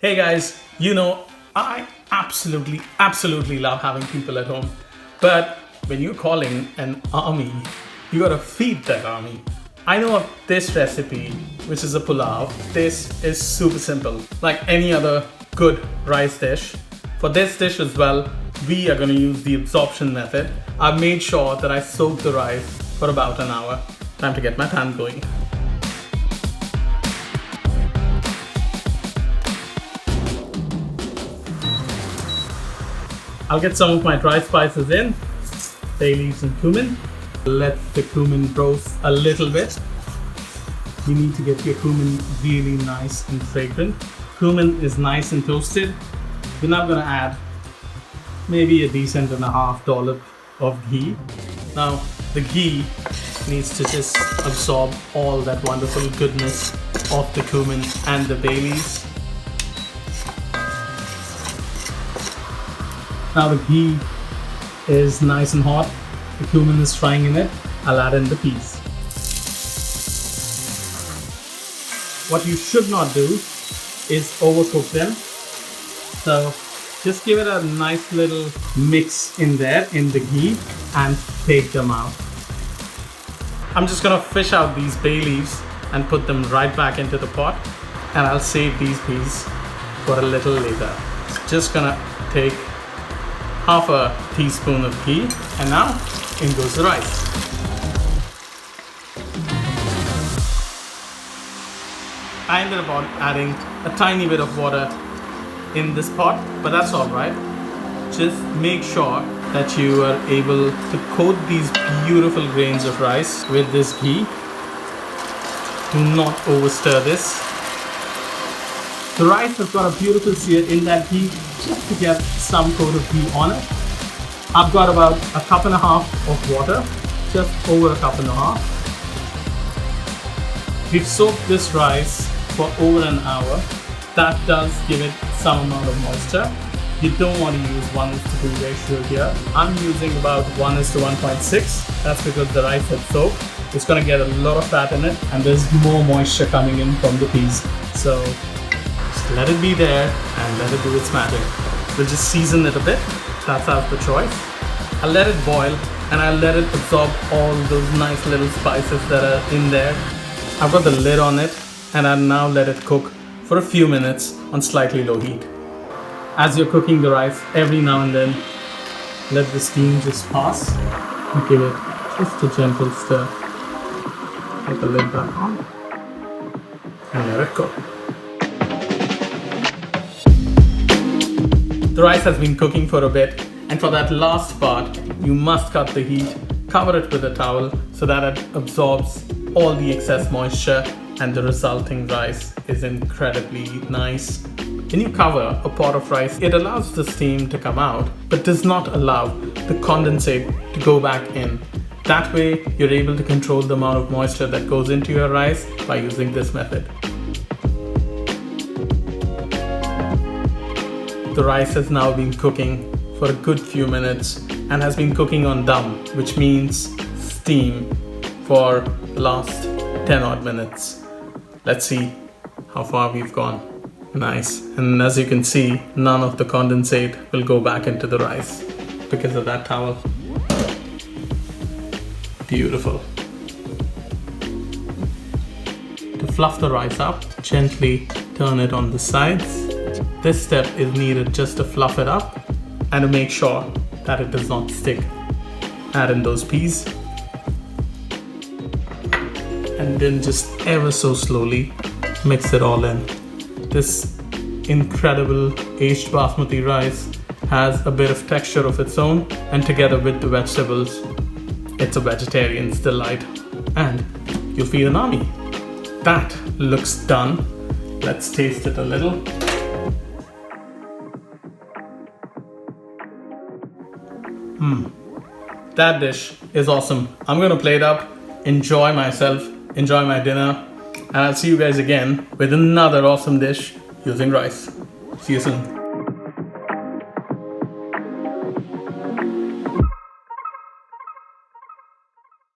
Hey guys, you know, I absolutely love having people at home. But when you're calling an army, you gotta feed that army. I know of this recipe, which is a pulao. This is super simple, like any other good rice dish. For this dish as well, we are gonna use the absorption method. I've made sure that I soak the rice for about an hour. Time to get my pan going. I'll get some of my dry spices in, bay leaves and cumin. Let the cumin roast a little bit. You need to get your cumin really nice and fragrant. Cumin is nice and toasted. We're now gonna add maybe a decent and a half dollop of ghee. Now, the ghee needs to just absorb all that wonderful goodness of the cumin and the bay leaves. Now the ghee is nice and hot, the cumin is frying in it, I'll add in the peas. What you should not do is overcook them. So just give it a nice little mix in there in the ghee and take them out. I'm just gonna fish out these bay leaves and put them right back into the pot, and I'll save these peas for a little later. Just gonna take half a teaspoon of ghee, and now in goes the rice. I ended up adding a tiny bit of water in this pot, but that's all right. Just make sure that you are able to coat these beautiful grains of rice with this ghee. Do not overstir this. The rice has got a beautiful sear in that ghee, just to get some coat of ghee on it. I've got about a cup and a half of water, just over a cup and a half. We've soaked this rice for over an hour. That does give it some amount of moisture. You don't want to use 1:2 ratio here. I'm using about 1:1.6. That's because the rice has soaked. It's going to get a lot of fat in it, and there's more moisture coming in from the peas. So just let it be there and let it do its magic. We'll just season it a bit. That's out the choice. I'll let it boil and I'll let it absorb all those nice little spices that are in there. I've got the lid on it and I'll now let it cook for a few minutes on slightly low heat. As you're cooking the rice, every now and then, let the steam just pass and give it just a gentle stir. Put the lid back on and let it cook. The rice has been cooking for a bit, and for that last part, you must cut the heat, cover it with a towel so that it absorbs all the excess moisture, and the resulting rice is incredibly nice. When you cover a pot of rice, it allows the steam to come out, but does not allow the condensate to go back in. That way, you're able to control the amount of moisture that goes into your rice by using this method. The rice has now been cooking for a good few minutes and has been cooking on dum, which means steam, for the last 10 odd minutes. Let's see how far we've gone. Nice. And as you can see, none of the condensate will go back into the rice because of that towel. Beautiful. To fluff the rice up, gently turn it on the sides. This step is needed just to fluff it up and to make sure that it does not stick. Add in those peas and then just ever so slowly mix it all in. This incredible aged basmati rice has a bit of texture of its own, and together with the vegetables, it's a vegetarian's delight, and you'll feed an army. That looks done. Let's taste it a little. That dish is awesome. I'm gonna plate up, enjoy myself, enjoy my dinner, and I'll see you guys again with another awesome dish using rice. See you soon.